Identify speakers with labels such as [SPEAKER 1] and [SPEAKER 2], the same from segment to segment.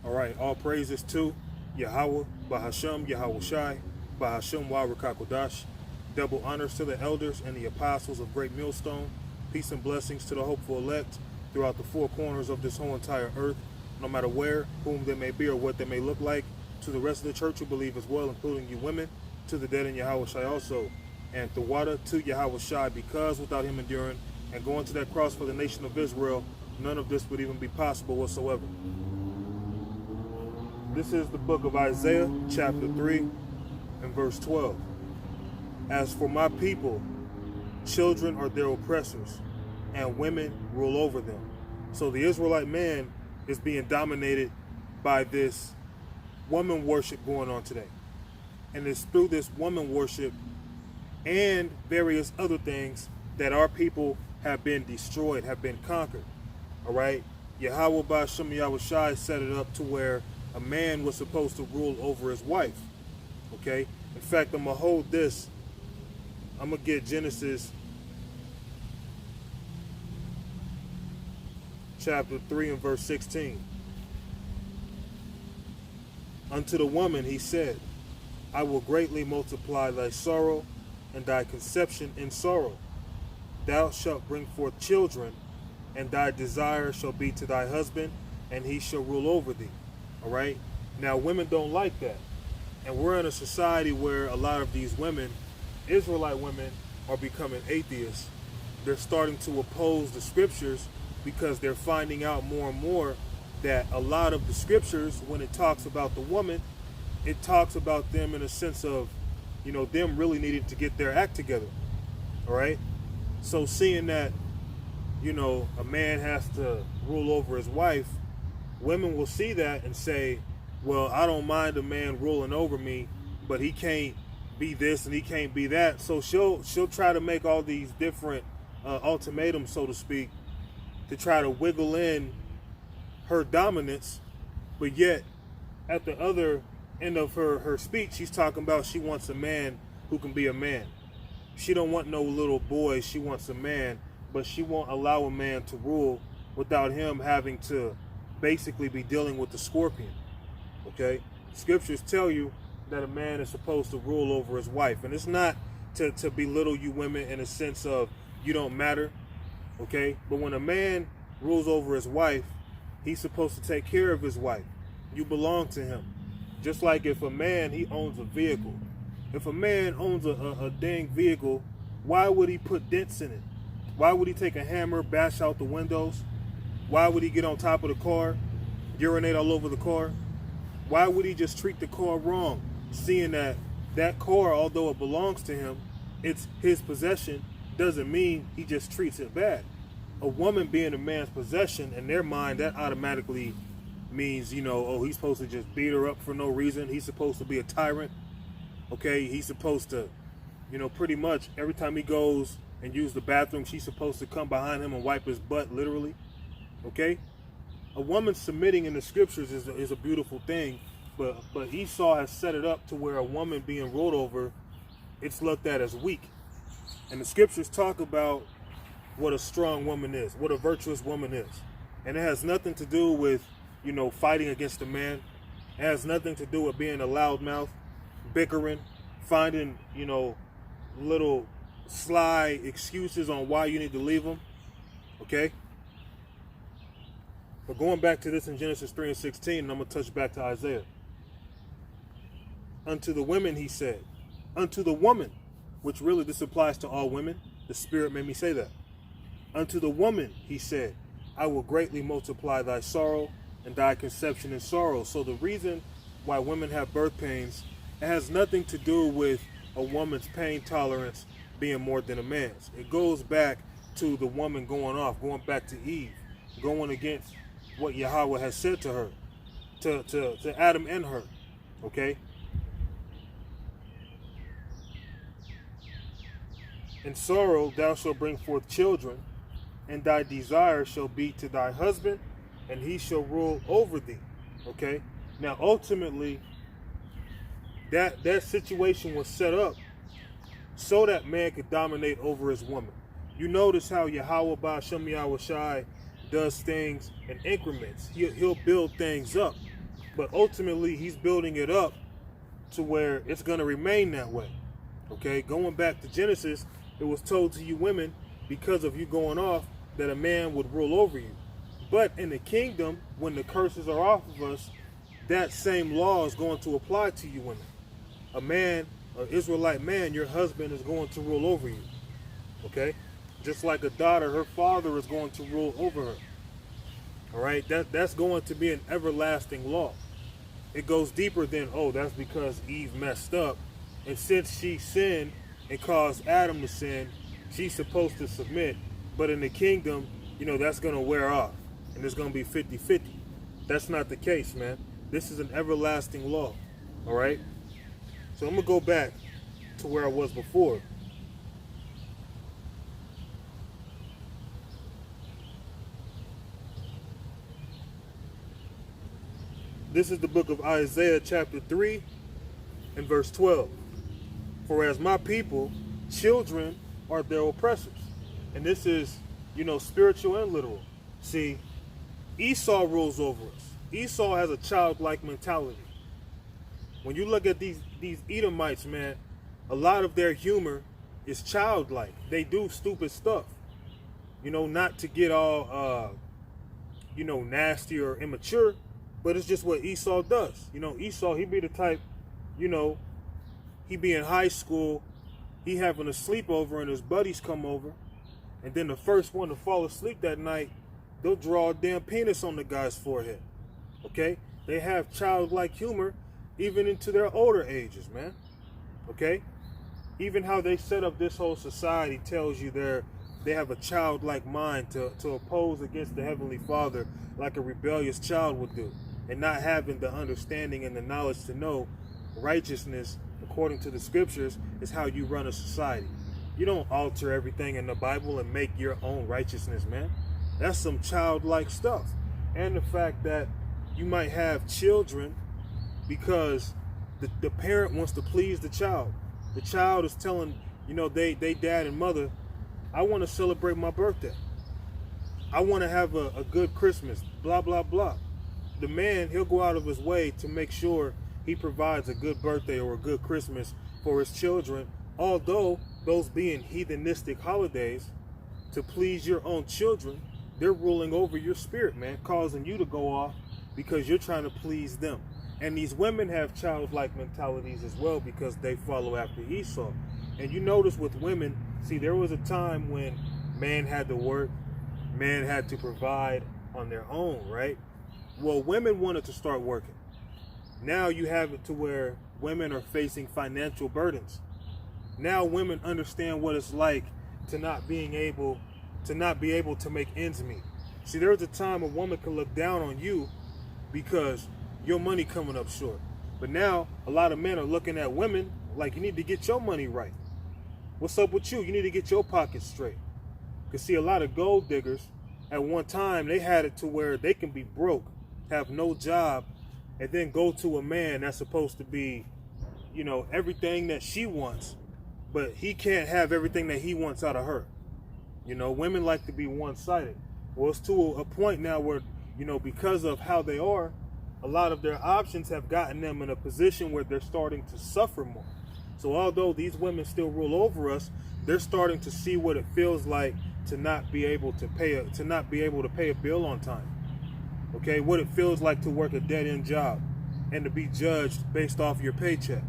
[SPEAKER 1] All right, all praises to Yahweh, Bahasham, Yahweh Shai, Bahasham Warakakodash. Double honors to the elders and the apostles of Great Millstone. Peace and blessings to the hopeful elect throughout the four corners of this whole entire earth, no matter where, whom they may be, or what they may look like. To the rest of the church who believe as well, including you women, to the dead in Yahweh Shai also. And the water to Yahweh Shai, because without him enduring and going to that cross for the nation of Israel, none of this would even be possible whatsoever. This is the book of Isaiah, chapter 3, and verse 12. As for my people, children are their oppressors, and women rule over them. So the Israelite man is being dominated by this woman worship going on today. And it's through this woman worship and various other things that our people have been destroyed, have been conquered. All right? Yahweh Ba'Shem Yahweh Shai set it up to where a man was supposed to rule over his wife. Okay? In fact, I'm going to hold this. I'm going to get Genesis chapter 3 and verse 16. Unto the woman he said, I will greatly multiply thy sorrow and thy conception in sorrow. Thou shalt bring forth children, and thy desire shall be to thy husband, and he shall rule over thee. All right? Now, women don't like that. And we're in a society where a lot of these women, Israelite women, are becoming atheists. They're starting to oppose the scriptures because they're finding out more and more that a lot of the scriptures, when it talks about the woman, it talks about them in a sense of, you know, them really needing to get their act together. All right? So seeing that, you know, a man has to rule over his wife, women will see that and say, well, I don't mind a man ruling over me, but he can't be this and he can't be that. So she'll try to make all these different ultimatums, so to speak, to try to wiggle in her dominance. But yet, at the other end of her speech, she's talking about she wants a man who can be a man. She don't want no little boy. She wants a man, but she won't allow a man to rule without him having to basically be dealing with the scorpion. Okay? Scriptures tell you that a man is supposed to rule over his wife. And it's not to belittle you women in a sense of you don't matter. Okay? But when a man rules over his wife, he's supposed to take care of his wife. You belong to him. Just like if a man, he owns a vehicle. If a man owns a dang vehicle, why would he put dents in it? Why would he take a hammer, bash out the windows? Why would he get on top of the car, urinate all over the car? Why would he just treat the car wrong, seeing that that car, although it belongs to him, it's his possession, doesn't mean he just treats it bad. A woman being a man's possession, in their mind, that automatically means, you know, oh, he's supposed to just beat her up for no reason. He's supposed to be a tyrant. Okay, he's supposed to, you know, pretty much every time he goes and use the bathroom, she's supposed to come behind him and wipe his butt, literally. Okay? A woman submitting in the scriptures is a beautiful thing, but Esau has set it up to where a woman being ruled over, it's looked at as weak. And the scriptures talk about what a strong woman is, what a virtuous woman is. And it has nothing to do with, you know, fighting against a man. It has nothing to do with being a loudmouth, bickering, finding, you know, little sly excuses on why you need to leave him. Okay? But going back to this in Genesis 3 and 16, and I'm going to touch back to Isaiah. Unto the women, he said. Unto the woman, which really this applies to all women. The Spirit made me say that. Unto the woman, he said, I will greatly multiply thy sorrow and thy conception in sorrow. So the reason why women have birth pains, it has nothing to do with a woman's pain tolerance being more than a man's. It goes back to the woman going off, going back to Eve, going against what Yahweh has said to her, to Adam and her. Okay? In sorrow thou shalt bring forth children, and thy desire shall be to thy husband, and he shall rule over thee. Okay? Now ultimately, that situation was set up so that man could dominate over his woman. You notice how Yahweh Ba'Shem Yahweh Shai does things in increments. He'll build things up. But ultimately, he's building it up to where it's going to remain that way. Okay, going back to Genesis, it was told to you women, because of you going off, that a man would rule over you. But in the kingdom, when the curses are off of us, that same law is going to apply to you women. A man, an Israelite man, your husband is going to rule over you. Okay? Just like a daughter, her father is going to rule over her. All right? That's going to be an everlasting law. It goes deeper than, oh, that's because Eve messed up. And since she sinned and caused Adam to sin, she's supposed to submit. But in the kingdom, that's going to wear off. And it's going to be 50-50. That's not the case, man. This is an everlasting law. All right? So I'm going to go back to where I was before. This is the book of Isaiah chapter 3 and verse 12. For as my people, children are their oppressors. And this is, spiritual and literal. See, Esau rules over us. Esau has a childlike mentality. When you look at these Edomites, man, a lot of their humor is childlike. They do stupid stuff. Not to get all, nasty or immature, but it's just what Esau does. Esau, he be the type, he be in high school, he having a sleepover and his buddies come over, and then the first one to fall asleep that night, they'll draw a damn penis on the guy's forehead. Okay? They have childlike humor even into their older ages, man. Okay? Even how they set up this whole society tells you they have a childlike mind to oppose against the Heavenly Father like a rebellious child would do. And not having the understanding and the knowledge to know righteousness, according to the scriptures, is how you run a society. You don't alter everything in the Bible and make your own righteousness, man. That's some childlike stuff. And the fact that you might have children because the parent wants to please the child. The child is telling, they dad and mother, I want to celebrate my birthday. I want to have a good Christmas, blah, blah, blah. The man, he'll go out of his way to make sure he provides a good birthday or a good Christmas for his children, although those being heathenistic holidays, to please your own children, they're ruling over your spirit, man, causing you to go off because you're trying to please them. And these women have childlike mentalities as well because they follow after Esau. And you notice with women, see, there was a time when man had to work, man had to provide on their own, right? Well, women wanted to start working. Now you have it to where women are facing financial burdens. Now women understand what it's like to not be able to make ends meet. See, there was a time a woman could look down on you because your money coming up short. But now a lot of men are looking at women like, you need to get your money right. What's up with you? You need to get your pockets straight. Because see, a lot of gold diggers, at one time, they had it to where they can be broke, have no job, and then go to a man that's supposed to be, everything that she wants, but he can't have everything that he wants out of her. Women like to be one-sided. Well, it's to a point now where, because of how they are, a lot of their options have gotten them in a position where they're starting to suffer more. So although these women still rule over us, they're starting to see what it feels like to not be able to pay a bill on time. Okay, what it feels like to work a dead-end job and to be judged based off your paycheck.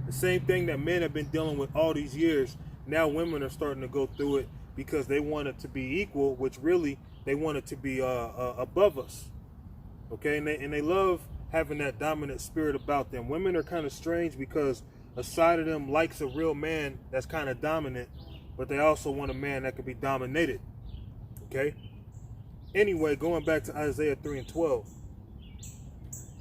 [SPEAKER 1] The same thing that men have been dealing with all these years, now women are starting to go through it because they want it to be equal, which really they want it to be above us. Okay, and they love having that dominant spirit about them. Women are kind of strange because a side of them likes a real man that's kind of dominant, but they also want a man that can be dominated. Okay? Anyway, going back to Isaiah 3 and 12.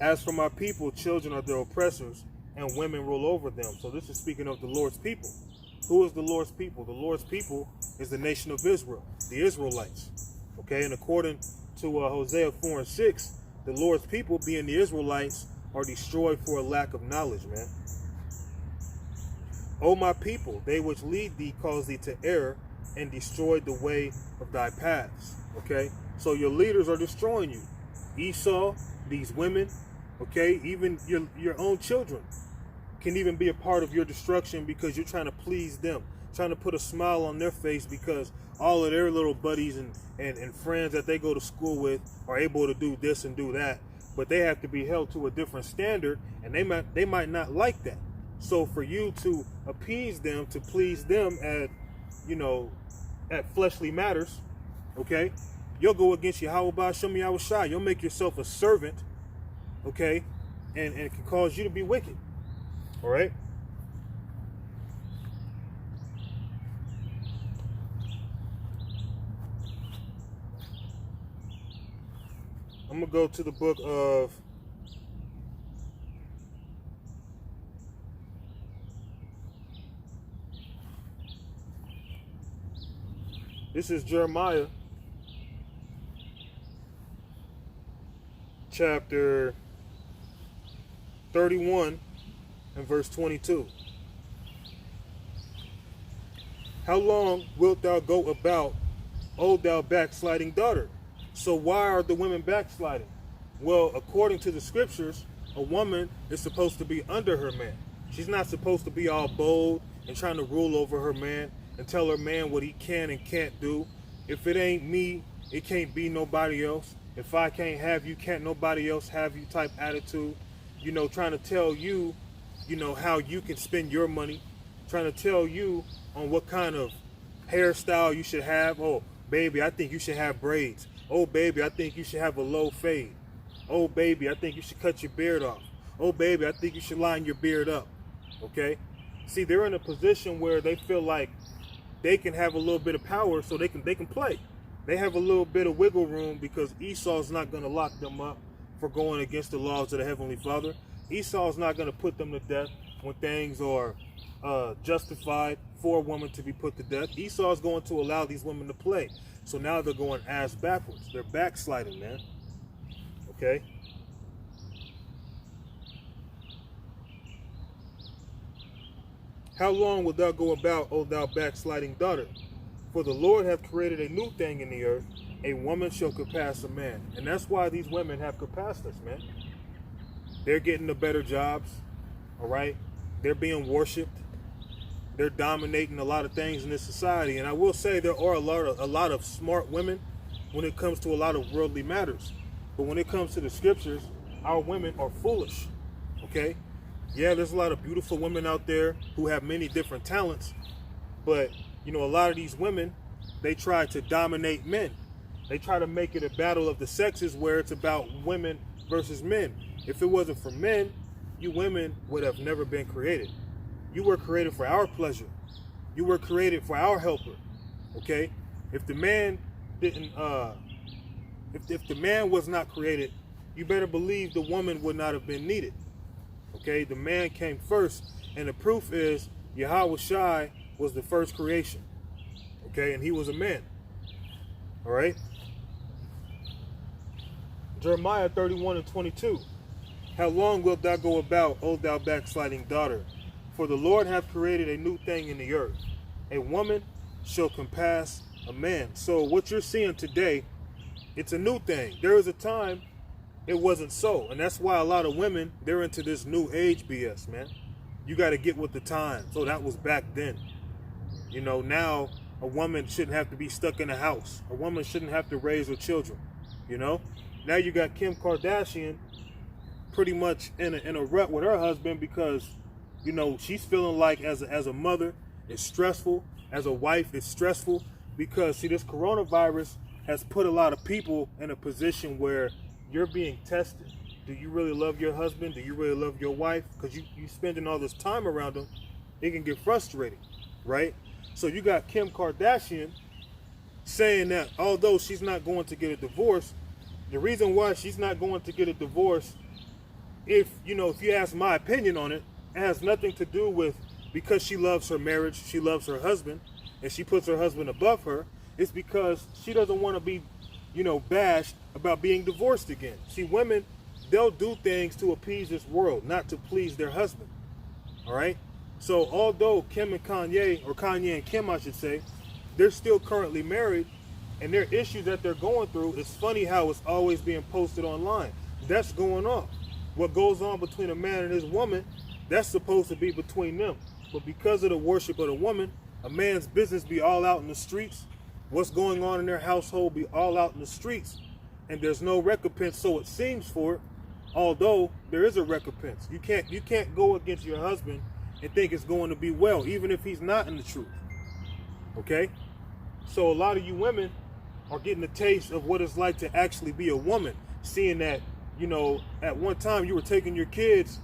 [SPEAKER 1] As for my people, children are their oppressors, and women rule over them. So this is speaking of the Lord's people. Who is the Lord's people? The Lord's people is the nation of Israel, the Israelites. Okay, and according to Hosea 4 and 6, the Lord's people, being the Israelites, are destroyed for a lack of knowledge, man. O my people, they which lead thee cause thee to err, and destroy the way of thy paths. Okay, so your leaders are destroying you. Esau, these women, Okay, even your own children can even be a part of your destruction because you're trying to please them, trying to put a smile on their face because all of their little buddies and friends that they go to school with are able to do this and do that, but they have to be held to a different standard, and they might not like that. So for you to appease them, to please them at, at fleshly matters, okay, you'll go against Yahweh Ba'Shem Yahweh Shai. You'll make yourself a servant, okay, and it can cause you to be wicked. All right. I'm gonna go to the book of this is Jeremiah chapter 31 and verse 22. How long wilt thou go about, O thou backsliding daughter? So why are the women backsliding? Well, according to the scriptures, a woman is supposed to be under her man. She's not supposed to be all bold and trying to rule over her man and tell her man what he can and can't do. If it ain't me, it can't be nobody else. If I can't have you, can't nobody else have you type attitude. Trying to tell you, how you can spend your money. Trying to tell you on what kind of hairstyle you should have. Oh, baby, I think you should have braids. Oh, baby, I think you should have a low fade. Oh, baby, I think you should cut your beard off. Oh, baby, I think you should line your beard up. Okay? See, they're in a position where they feel like they can have a little bit of power, so they can play. They have a little bit of wiggle room because Esau's not going to lock them up for going against the laws of the Heavenly Father. Esau's not going to put them to death when things are justified for a woman to be put to death. Esau's going to allow these women to play. So now they're going ass backwards. They're backsliding, man. Okay? How long wilt thou go about, O thou backsliding daughter? For the Lord hath created a new thing in the earth. A woman shall surpass a man. And that's why these women have surpassed, man. They're getting the better jobs. All right? They're being worshipped. They're dominating a lot of things in this society. And I will say there are a lot of smart women when it comes to a lot of worldly matters. But when it comes to the scriptures, our women are foolish. Okay? Yeah, there's a lot of beautiful women out there who have many different talents. But, a lot of these women, they try to dominate men. They try to make it a battle of the sexes where it's about women versus men. If it wasn't for men, you women would have never been created. You were created for our pleasure. You were created for our helper. Okay? If the man didn't, if the man was not created, you better believe the woman would not have been needed. Okay? The man came first, and the proof is Yahweh Shai was the first creation. Okay? And he was a man. All right? Jeremiah 31 and 22. How long wilt thou go about, O thou backsliding daughter? For the Lord hath created a new thing in the earth. A woman shall compass a man. So what you're seeing today, it's a new thing. There was a time it wasn't so. And that's why a lot of women, they're into this new age BS, man. You got to get with the time. So that was back then. Now a woman shouldn't have to be stuck in a house. A woman shouldn't have to raise her children. Now you got Kim Kardashian pretty much in a rut with her husband because she's feeling like as a mother, it's stressful. As a wife, it's stressful because, see, this coronavirus has put a lot of people in a position where you're being tested. Do you really love your husband? Do you really love your wife? Because you spending all this time around them, it can get frustrating, right? So you got Kim Kardashian saying that although she's not going to get a divorce, the reason why she's not going to get a divorce, if you ask my opinion on it, it has nothing to do with because she loves her marriage, she loves her husband, and she puts her husband above her. It's because she doesn't want to be, bashed about being divorced again. See, women, they'll do things to appease this world, not to please their husband. All right? So although Kim and Kanye, or Kanye and Kim, I should say, they're still currently married, and their issues that they're going through, it's funny how it's always being posted online. That's going on. what goes on between a man and his woman, that's supposed to be between them. But because of the worship of the woman, a man's business be all out in the streets. What's going on in their household be all out in the streets. And there's no recompense, so it seems, for it. Although there is a recompense. You can't go against your husband and think it's going to be well, even if he's not in the truth. Okay? So a lot of you women are getting a taste of what it's like to actually be a woman, seeing that, you know, at one time you were taking your kids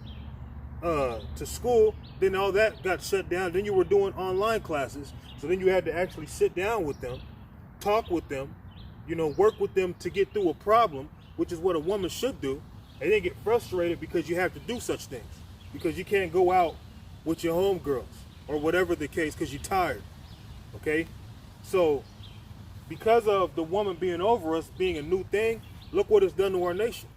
[SPEAKER 1] to school, then all that got shut down, then you were doing online classes, so then you had to actually sit down with them, talk with them, you know, work with them to get through a problem, which is what a woman should do, and then get frustrated because you have to do such things, because you can't go out with your homegirls, or whatever the case, because you're tired, okay? So, because of the woman being over us, being a new thing, look what it's done to our nation.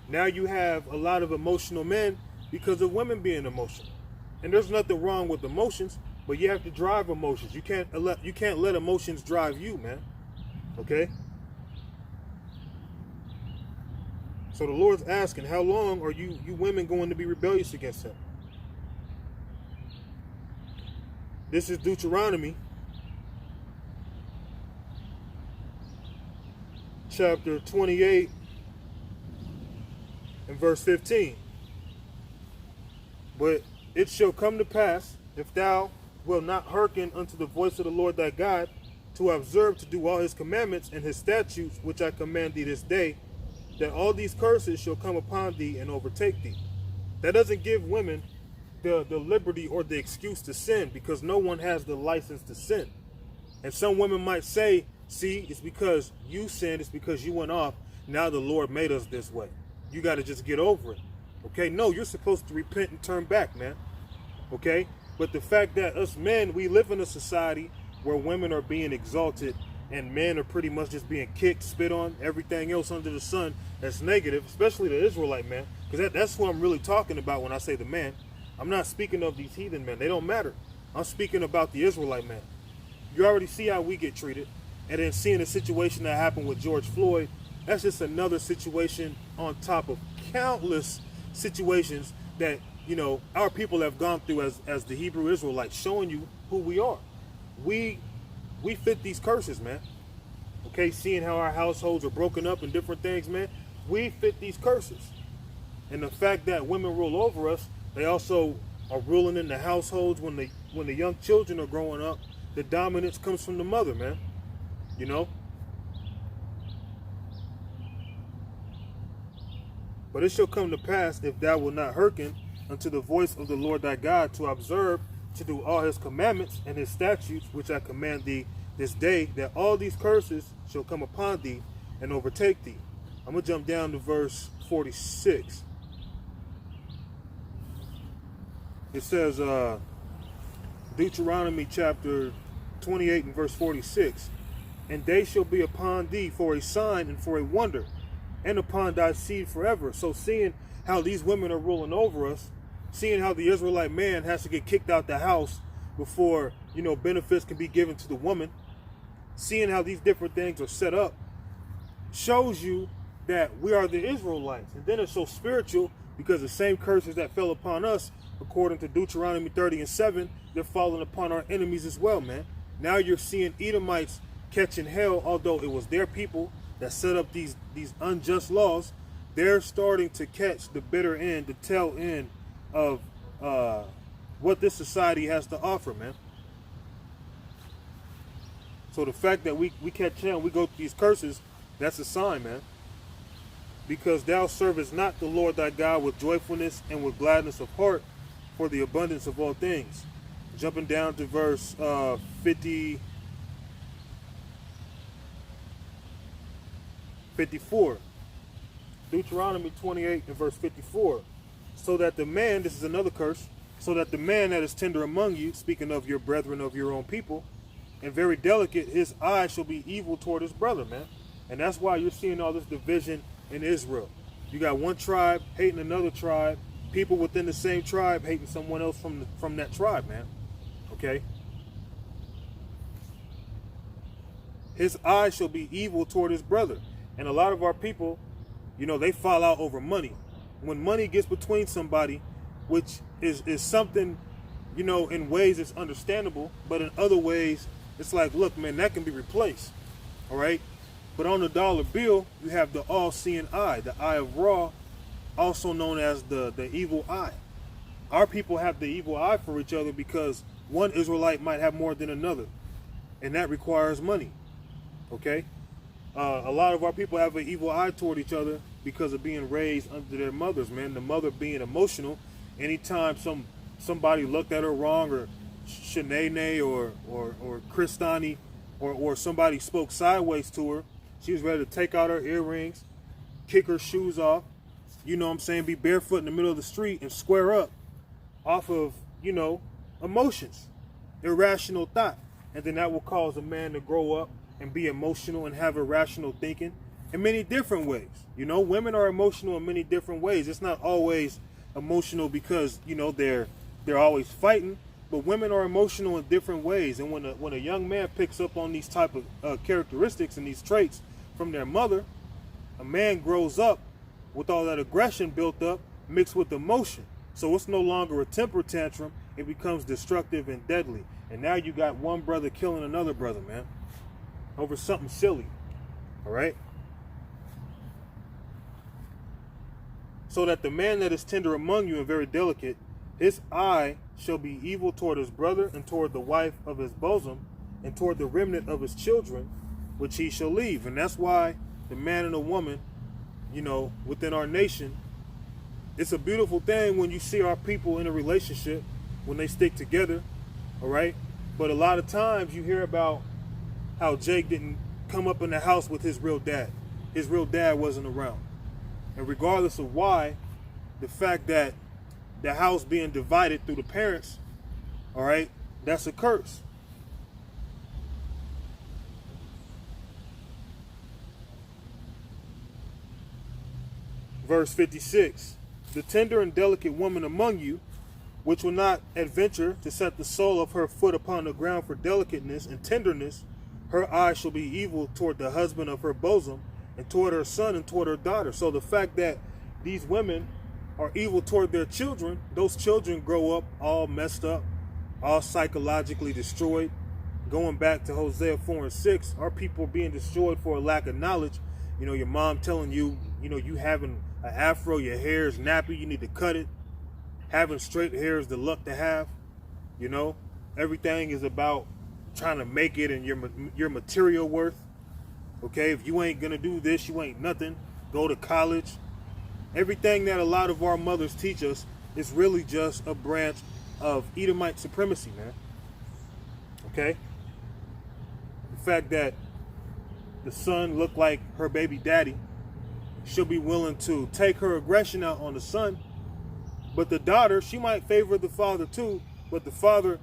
[SPEAKER 1] Now you have a lot of emotional men because of women being emotional. And there's nothing wrong with emotions, but you have to drive emotions. You can't let emotions drive you, man. Okay? So the Lord's asking, how long are you women going to be rebellious against him? This is Deuteronomy chapter 28 and verse 15. But it shall come to pass, if thou wilt not hearken unto the voice of the Lord thy God, to observe to do all his commandments and his statutes, which I command thee this day, that all these curses shall come upon thee and overtake thee. That doesn't give women the liberty or the excuse to sin, because no one has the license to sin. And some women might say, see, it's because you sinned, it's because you went off, now the Lord made us this way. You got to just get over it. Okay, no, you're supposed to repent and turn back, man. Okay, but the fact that us men, we live in a society where women are being exalted and men are pretty much just being kicked, spit on, everything else under the sun that's negative, especially the Israelite man, because that's what I'm really talking about when I say the man. I'm not speaking of these heathen men. They don't matter. I'm speaking about the Israelite man. You already see how we get treated. And then seeing the situation that happened with George Floyd, that's just another situation on top of countless situations that, you know, our people have gone through as the Hebrew Israelites, showing you who we are. We fit these curses, man. Okay, seeing how our households are broken up and different things, man. We fit these curses. And the fact that women rule over us, they also are ruling in the households when the young children are growing up. The dominance comes from the mother, man. You know? But it shall come to pass, if thou wilt not hearken unto the voice of the Lord thy God, to observe to do all his commandments and his statutes, which I command thee this day, that all these curses shall come upon thee and overtake thee. I'm going to jump down to verse 46. It says, Deuteronomy chapter 28 and verse 46, and they shall be upon thee for a sign and for a wonder, and upon thy seed forever. So seeing how these women are ruling over us, seeing how the Israelite man has to get kicked out the house before, you know, benefits can be given to the woman, seeing how these different things are set up, shows you that we are the Israelites. And then it's so spiritual, because the same curses that fell upon us, according to Deuteronomy 30 and 7, they're falling upon our enemies as well, man. Now you're seeing Edomites catching hell, although it was their people that set up these unjust laws. They're starting to catch the bitter end, the tail end of what this society has to offer, man. So the fact that we catch hell, we go through these curses, that's a sign, man. Because thou servest not the Lord thy God with joyfulness and with gladness of heart, for the abundance of all things. Jumping down to verse 54. Deuteronomy 28 and verse 54. So that the man, this is another curse, so that the man that is tender among you, speaking of your brethren of your own people, and very delicate, his eye shall be evil toward his brother, man. And that's why you're seeing all this division in Israel. You got one tribe hating another tribe, people within the same tribe hating someone else from that tribe, man. Okay? His eye shall be evil toward his brother. And a lot of our people, you know, they fall out over money. when money gets between somebody, which is something, you know, in ways it's understandable, but in other ways it's like, look, man, that can be replaced. All right. But on the dollar bill, you have the all-seeing eye, the eye of Ra, also known as the evil eye. Our people have the evil eye for each other because one Israelite might have more than another, and that requires money. Okay. A lot of our people have an evil eye toward each other because of being raised under their mothers, man. The mother being emotional. Anytime somebody looked at her wrong, or Shanae or Kristani, or somebody spoke sideways to her, she was ready to take out her earrings, kick her shoes off, you know what I'm saying, be barefoot in the middle of the street and square up off of, you know, emotions, irrational thought. And then that will cause a man to grow up and be emotional and have irrational thinking in many different ways. You know, women are emotional in many different ways. It's not always emotional because, you know, they're always fighting, but women are emotional in different ways. And when a young man picks up on these type of characteristics and these traits from their mother, a man grows up with all that aggression built up mixed with emotion. So it's no longer a temper tantrum. It becomes destructive and deadly. And now you got one brother killing another brother, man, over something silly. All right. So that the man that is tender among you and very delicate, his eye shall be evil toward his brother, and toward the wife of his bosom, and toward the remnant of his children, which he shall leave. And that's why the man and the woman, you know, within our nation, it's a beautiful thing when you see our people in a relationship, when they stick together, all right? But a lot of times you hear about how Jake didn't come up in the house with his real dad. His real dad wasn't around. And regardless of why, the fact that the house being divided through the parents, all right, that's a curse. Verse 56, the tender and delicate woman among you, which will not adventure to set the sole of her foot upon the ground for delicateness and tenderness, her eye shall be evil toward the husband of her bosom, and toward her son and toward her daughter. So the fact that these women are evil toward their children, those children grow up all messed up, all psychologically destroyed. Going back to Hosea 4 and 6, our people are being destroyed for a lack of knowledge. You know, your mom telling you, you know, you having an afro, your hair is nappy, you need to cut it. Having straight hair is the luck to have. You know, everything is about trying to make it and your material worth. Okay, if you ain't gonna do this, you ain't nothing. Go to college. Everything that a lot of our mothers teach us is really just a branch of Edomite supremacy, man. Okay? The fact that the son looked like her baby daddy, she'll be willing to take her aggression out on the son. But the daughter, she might favor the father too, but the father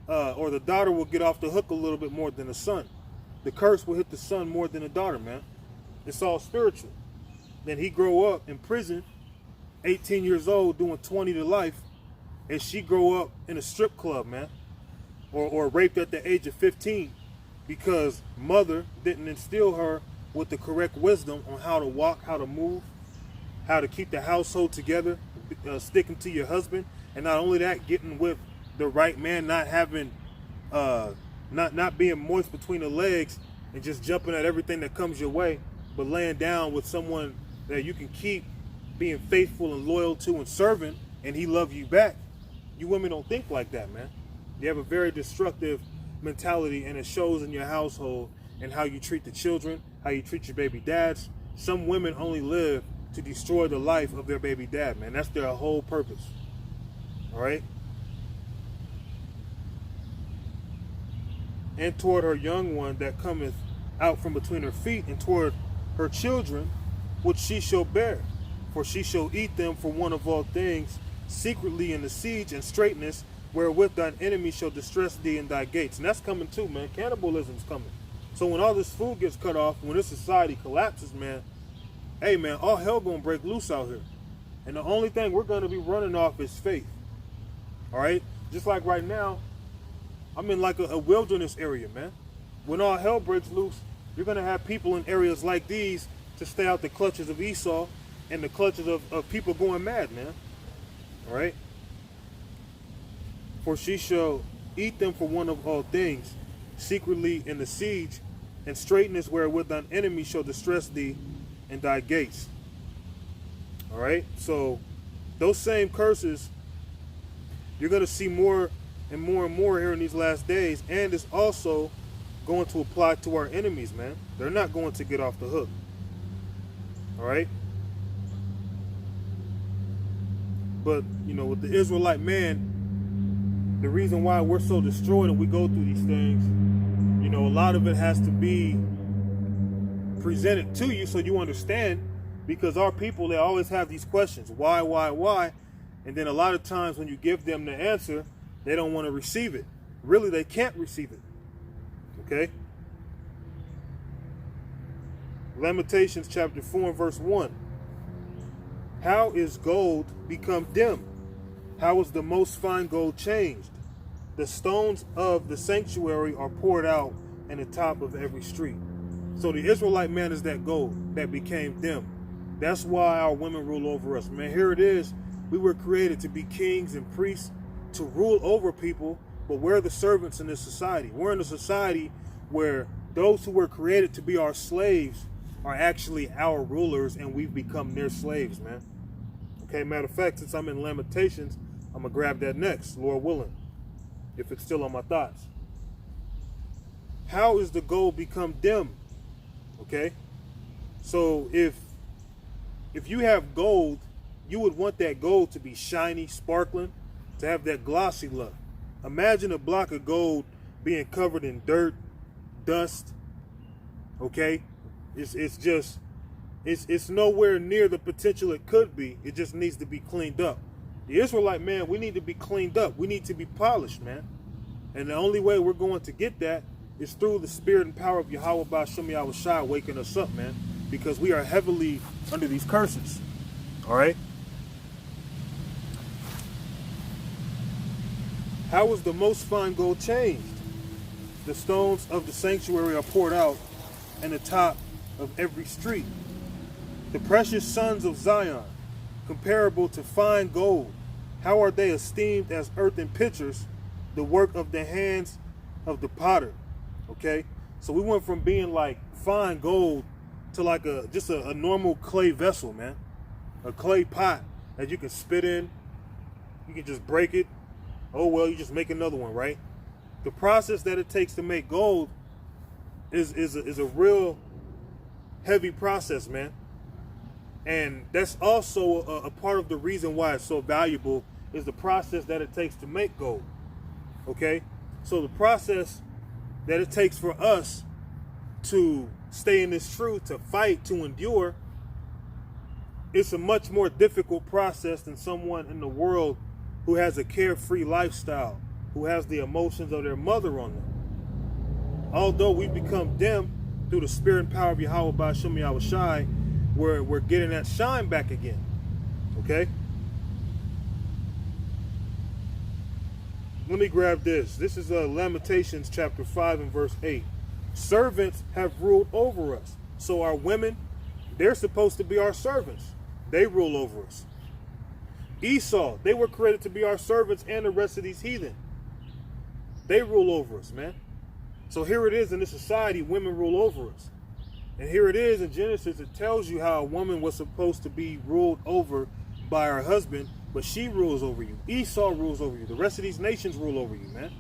[SPEAKER 1] or the daughter will get off the hook a little bit more than the son. The curse will hit the son more than the daughter, man. It's all spiritual. Then he grow up in prison, 18 years old, doing 20 to life, and she grow up in a strip club, man, or raped at the age of 15 because mother didn't instill her with the correct wisdom on how to walk, how to move, how to keep the household together, sticking to your husband, and not only that, getting with the right man, not having, not being moist between the legs and just jumping at everything that comes your way, but laying down with someone that you can keep being faithful and loyal to and serving, and he love you back. You women don't think like that, man. You have a very destructive mentality, and it shows in your household and how you treat the children, how you treat your baby dads. Some women only live to destroy the life of their baby dad, man. That's their whole purpose. All right? And toward her young one that cometh out from between her feet, and toward her children, which she shall bear. For she shall eat them for one of all things, secretly in the siege and straitness, wherewith thine enemy shall distress thee in thy gates. And that's coming too, man. Cannibalism's coming. So when all this food gets cut off, when this society collapses, man, hey, man, all hell gonna break loose out here. And the only thing we're gonna be running off is faith. All right? Just like right now, I'm in like a wilderness area, man. When all hell breaks loose, you're gonna have people in areas like these to stay out the clutches of Esau, in the clutches of people going mad, man. All right? For she shall eat them for one of all things, secretly in the siege, and straightness wherewith thine enemy shall distress thee in thy gates. All right? So those same curses, you're going to see more and more here in these last days, and it's also going to apply to our enemies, man. They're not going to get off the hook. All right? But, you know, with the Israelite man, the reason why we're so destroyed and we go through these things, you know, a lot of it has to be presented to you so you understand, because our people, they always have these questions. Why? And then a lot of times when you give them the answer, they don't want to receive it. Really, they can't receive it. Okay? Lamentations chapter 4 and verse 1. How is gold become dim? How is the most fine gold changed? The stones of the sanctuary are poured out in the top of every street. So the Israelite man is that gold that became dim. That's why our women rule over us. Man, here it is. We were created to be kings and priests, to rule over people, but we're the servants in this society. We're in a society where those who were created to be our slaves are actually our rulers, and we've become their slaves, man. Okay, matter of fact, since I'm in Lamentations, I'm going to grab that next, Lord willing, if it's still on my thoughts. How is the gold become dim? Okay, so if you have gold, you would want that gold to be shiny, sparkling, to have that glossy look. Imagine a block of gold being covered in dirt, dust. Okay, it's nowhere near the potential it could be. It just needs to be cleaned up. The Israelite man, we need to be cleaned up. We need to be polished, man. And the only way we're going to get that is through the spirit and power of Yahweh Ba'Shem Yahushua waking us up, man. Because we are heavily under these curses. All right? How is the most fine gold changed? The stones of the sanctuary are poured out in the top of every street. The precious sons of Zion, comparable to fine gold, how are they esteemed as earthen pitchers, the work of the hands of the potter? Okay, so we went from being like fine gold to like just a normal clay vessel, man. A clay pot that you can spit in. You can just break it. Oh well, you just make another one, right? The process that it takes to make gold is a real heavy process, man. And that's also a part of the reason why it's so valuable, is the process that it takes to make gold. Okay, so the process that it takes for us to stay in this truth, to fight, to endure, it's a much more difficult process than someone in the world who has a carefree lifestyle, who has the emotions of their mother on them. Although we become dim through the spirit and power of Yahweh Ba'Shem Yahushai, we're getting that shine back again. Okay? Let me grab this. This is Lamentations chapter 5 and verse 8. Servants have ruled over us. So our women, they're supposed to be our servants. They rule over us. Esau, they were created to be our servants, and the rest of these heathen. They rule over us, man. So here it is in this society, women rule over us. And here it is in Genesis, it tells you how a woman was supposed to be ruled over by her husband, but she rules over you. Esau rules over you. The rest of these nations rule over you, man.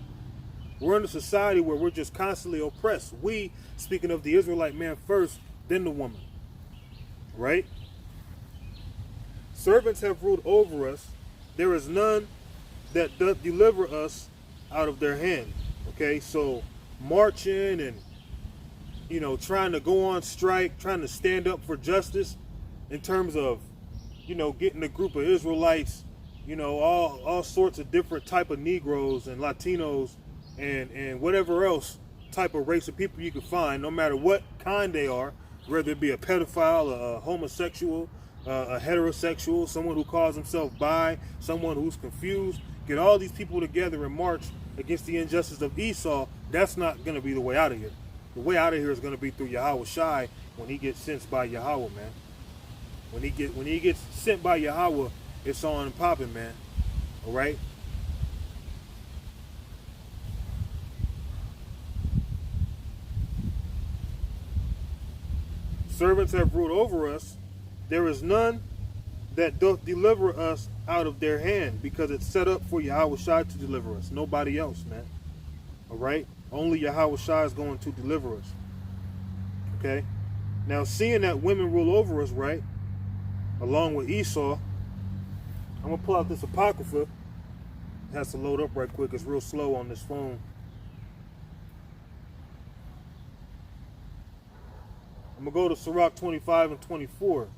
[SPEAKER 1] We're in a society where we're just constantly oppressed. We, speaking of the Israelite man first, then the woman. Right? Servants have ruled over us. There is none that doth deliver us out of their hand. Okay, so marching and, you know, trying to go on strike, trying to stand up for justice in terms of, you know, getting a group of Israelites, you know, all sorts of different type of Negroes and Latinos and whatever else type of race of people you can find, no matter what kind they are, whether it be a pedophile, a homosexual, a heterosexual, someone who calls himself bi, someone who's confused. Get all these people together and march against the injustice of Esau. That's not going to be the way out of here. The way out of here is going to be through Yahweh Shai when he gets sent by Yahweh, man. When he gets sent by Yahweh, it's on and popping, man. All right. Servants have ruled over us. There is none that doth deliver us out of their hand, because it's set up for Yahweh Shai to deliver us. Nobody else, man. All right? Only Yahweh Shai is going to deliver us. Okay? Now, seeing that women rule over us, right, along with Esau, I'm going to pull out this Apocrypha. It has to load up right quick. It's real slow on this phone. I'm going to go to Sirach 25 and 24.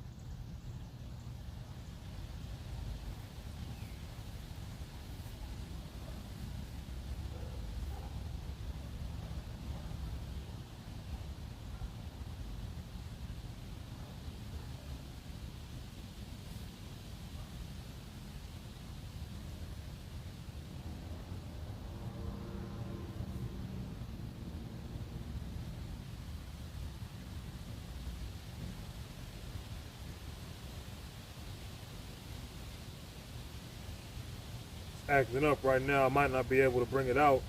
[SPEAKER 1] Acting up right now. I might not be able to bring it out.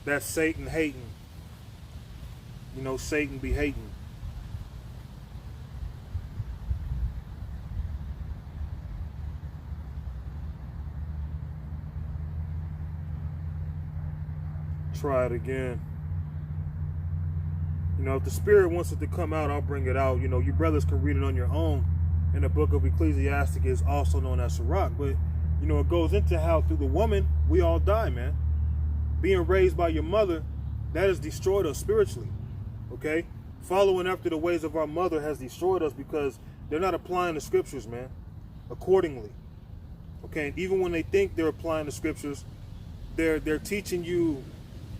[SPEAKER 1] That's Satan hating. You know, Satan be hating. Try it again. You know, if the spirit wants it to come out, I'll bring it out. You know, you brothers can read it on your own. In the book of Ecclesiastic is also known as Sirach. But, you know, it goes into how through the woman, we all die, man. Being raised by your mother, that has destroyed us spiritually. Okay? Following after the ways of our mother has destroyed us because they're not applying the scriptures, man, accordingly. Okay? And even when they think they're applying the scriptures, they're teaching you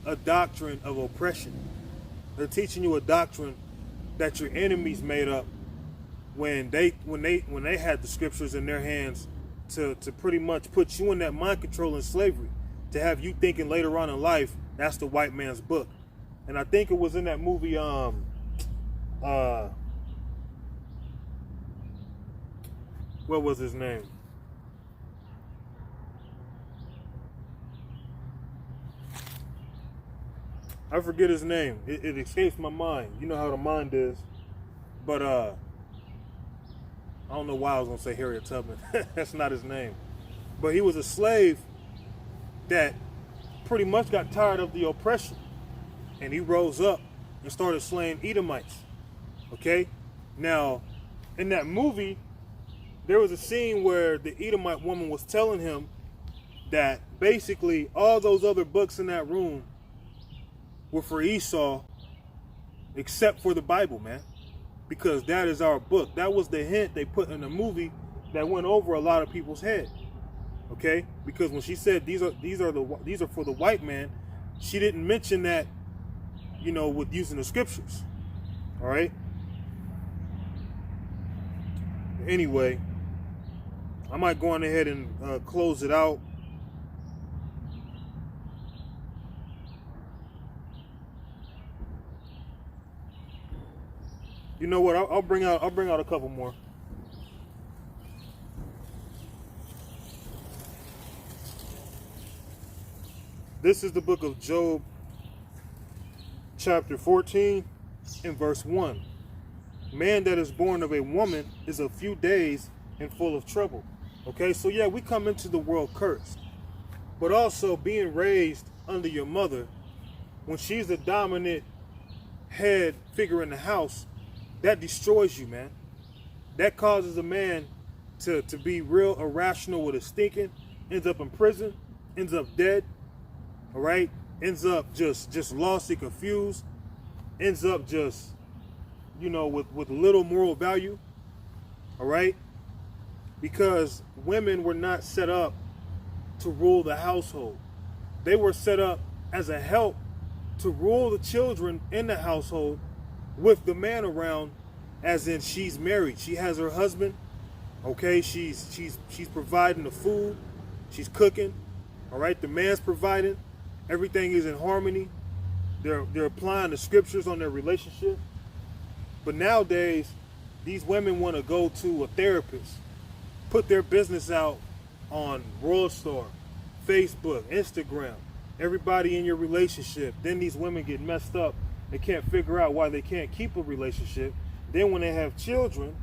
[SPEAKER 1] a doctrine of oppression. They're teaching you a doctrine that your enemies made up when they had the scriptures in their hands to pretty much put you in that mind control and slavery, to have you thinking later on in life that's the white man's book. And I think it was in that movie what was his name? I forget his name. It escapes my mind. You know how the mind is. But I don't know why I was going to say Harriet Tubman. That's not his name. But he was a slave that pretty much got tired of the oppression. And he rose up and started slaying Edomites. Okay? Now, in that movie, there was a scene where the Edomite woman was telling him that basically all those other books in that room were for Esau except for the Bible, man. Because that is our book. That was the hint they put in the movie that went over a lot of people's head. Okay? Because when she said these are for the white man, she didn't mention that, you know, with using the scriptures. All right? Anyway, I might go on ahead and close it out. You know what? I'll bring out a couple more. This is the book of Job, chapter 14, and verse 1. Man that is born of a woman is a few days and full of trouble. Okay, so yeah, we come into the world cursed. But also being raised under your mother, when she's the dominant head figure in the house, that destroys you, man. That causes a man to be real irrational with his thinking, ends up in prison, ends up dead, all right? Ends up just lost and confused, ends up just, you know, with little moral value, all right? Because women were not set up to rule the household. They were set up as a help to rule the children in the household with the man around, as in she's married. She has her husband, okay? She's providing the food, she's cooking, all right? The man's providing, everything is in harmony. they're applying the scriptures on their relationship. But nowadays, these women want to go to a therapist, put their business out on Worldstar, Facebook, Instagram, everybody in your relationship. Then these women get messed up. They can't figure out why they can't keep a relationship. Then when they have children,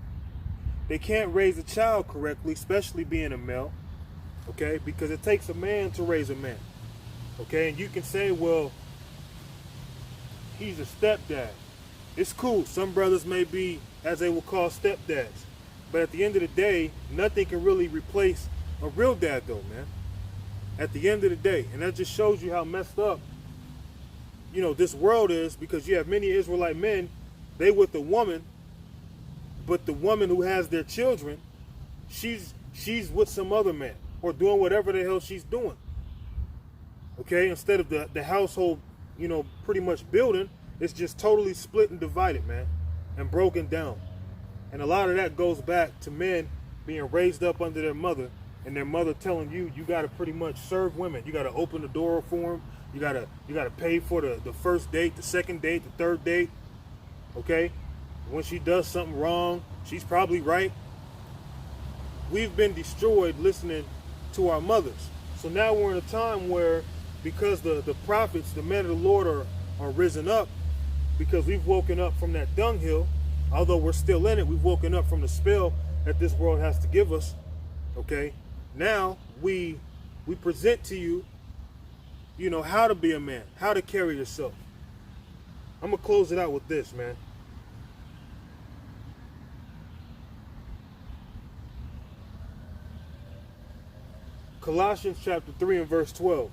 [SPEAKER 1] they can't raise a child correctly, especially being a male, okay? Because it takes a man to raise a man, okay? And you can say, well, he's a stepdad. It's cool. Some brothers may be, as they will call, stepdads. But at the end of the day, nothing can really replace a real dad though, man. At the end of the day. And that just shows you how messed up, this world is, because you have many Israelite men, they with a woman, but the woman who has their children, she's with some other man or doing whatever the hell she's doing. Okay? Instead of the household, pretty much building, it's just totally split and divided, man, and broken down. And a lot of that goes back to men being raised up under their mother, and their mother telling you got to pretty much serve women. You got to open the door for them. You got to pay for the first date, the second date, the third date. Okay? When she does something wrong, she's probably right. We've been destroyed listening to our mothers. So now we're in a time where, because the prophets, the men of the Lord are risen up, because we've woken up from that dunghill, although we're still in it, we've woken up from the spell that this world has to give us. Okay? Now we present to you, how to be a man, how to carry yourself. I'm going to close it out with this, man. Colossians chapter 3 and verse 12.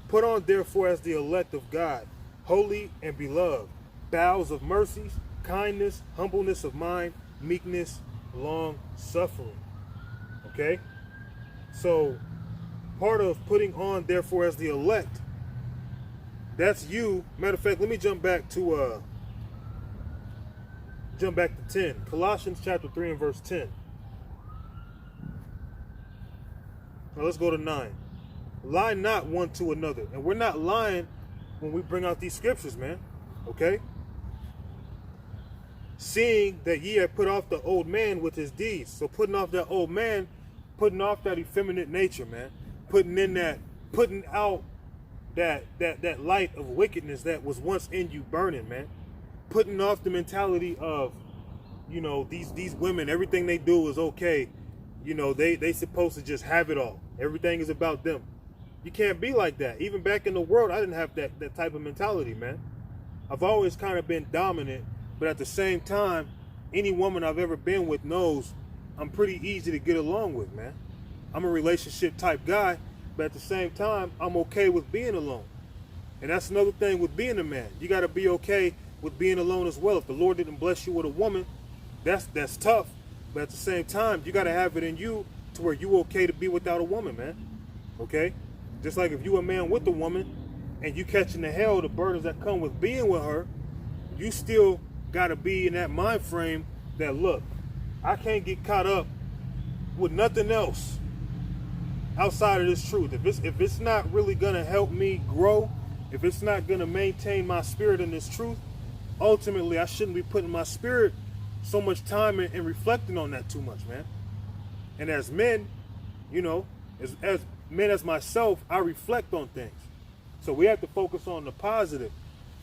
[SPEAKER 1] Put on therefore as the elect of God, holy and beloved, bowels of mercies, kindness, humbleness of mind, meekness, long suffering. Okay? So part of putting on therefore as the elect, that's you. Matter of fact, let me jump back to 10. Colossians chapter 3 and verse 10. Now let's go to 9. Lie not one to another. And we're not lying when we bring out these scriptures, man. Okay? Seeing that ye have put off the old man with his deeds. So putting off that old man, putting off that effeminate nature, man. Putting out that light of wickedness that was once in you burning, man. Putting off the mentality of, these women, everything they do is okay. They supposed to just have it all. Everything is about them. You can't be like that. Even back in the world, I didn't have that type of mentality, man. I've always kind of been dominant, but at the same time, any woman I've ever been with knows I'm pretty easy to get along with, man. I'm a relationship type guy, but at the same time, I'm okay with being alone. And that's another thing with being a man. You got to be okay with being alone as well. If the Lord didn't bless you with a woman, that's tough. But at the same time, you got to have it in you to where you okay to be without a woman, man. Okay? Just like if you a man with a woman and you catching the hell, the burdens that come with being with her, you still got to be in that mind frame that, look, I can't get caught up with nothing else outside of this truth. If it's not really going to help me grow, if it's not going to maintain my spirit in this truth, ultimately I shouldn't be putting my spirit so much time and reflecting on that too much, man. And as men, as men as myself, I reflect on things. So we have to focus on the positive,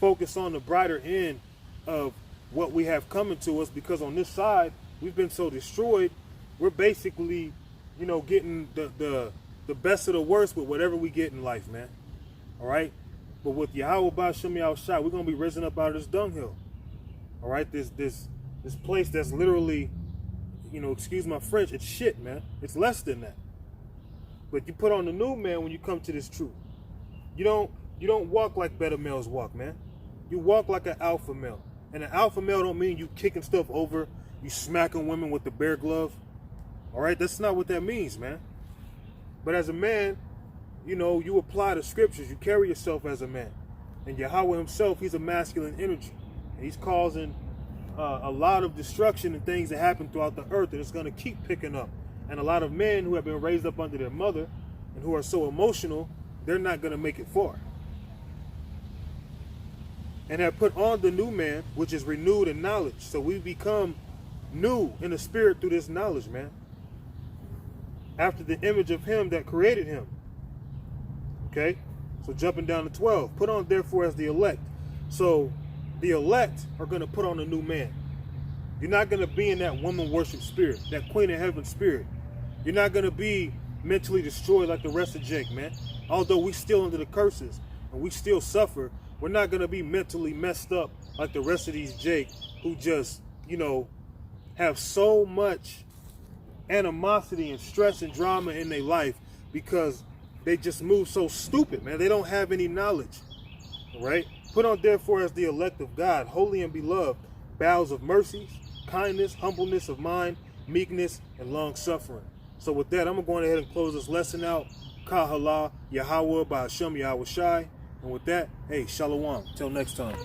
[SPEAKER 1] focus on the brighter end of what we have coming to us, because on this side, we've been so destroyed, we're basically, getting the best of the worst with whatever we get in life, man. All right? But with Yahweh Ba'Shem Yahushua, we're going to be risen up out of this dunghill. All right? This place that's literally, excuse my French, it's shit, man. It's less than that. But you put on the new man when you come to this truth. You don't walk like better males walk, man. You walk like an alpha male. And an alpha male don't mean you kicking stuff over, you smacking women with the bear glove. All right? That's not what that means, man. But as a man, you apply the scriptures. You carry yourself as a man. And Yahweh himself, he's a masculine energy. And he's causing a lot of destruction and things that happen throughout the earth that it's going to keep picking up. And a lot of men who have been raised up under their mother and who are so emotional, they're not going to make it far. and have put on the new man, which is renewed in knowledge. So we become new in the spirit through this knowledge, man. After the image of him that created him. Okay? So jumping down to 12. Put on therefore as the elect. So the elect are going to put on a new man. You're not going to be in that woman worship spirit, that queen of heaven spirit. You're not going to be mentally destroyed like the rest of Jake, man. Although we still under the curses and we still suffer, we're not going to be mentally messed up like the rest of these Jake who just, you know, have so much animosity and stress and drama in their life because they just move so stupid, man. They don't have any knowledge, all right? Put on therefore as the elect of God, holy and beloved, bowels of mercies, kindness, humbleness of mind, meekness, and long suffering. So with that, I'm going to go ahead and close this lesson out. Kahala, Yahweh, by Hashem Yahweh Shai. And with that, hey, Shalom. Till next time.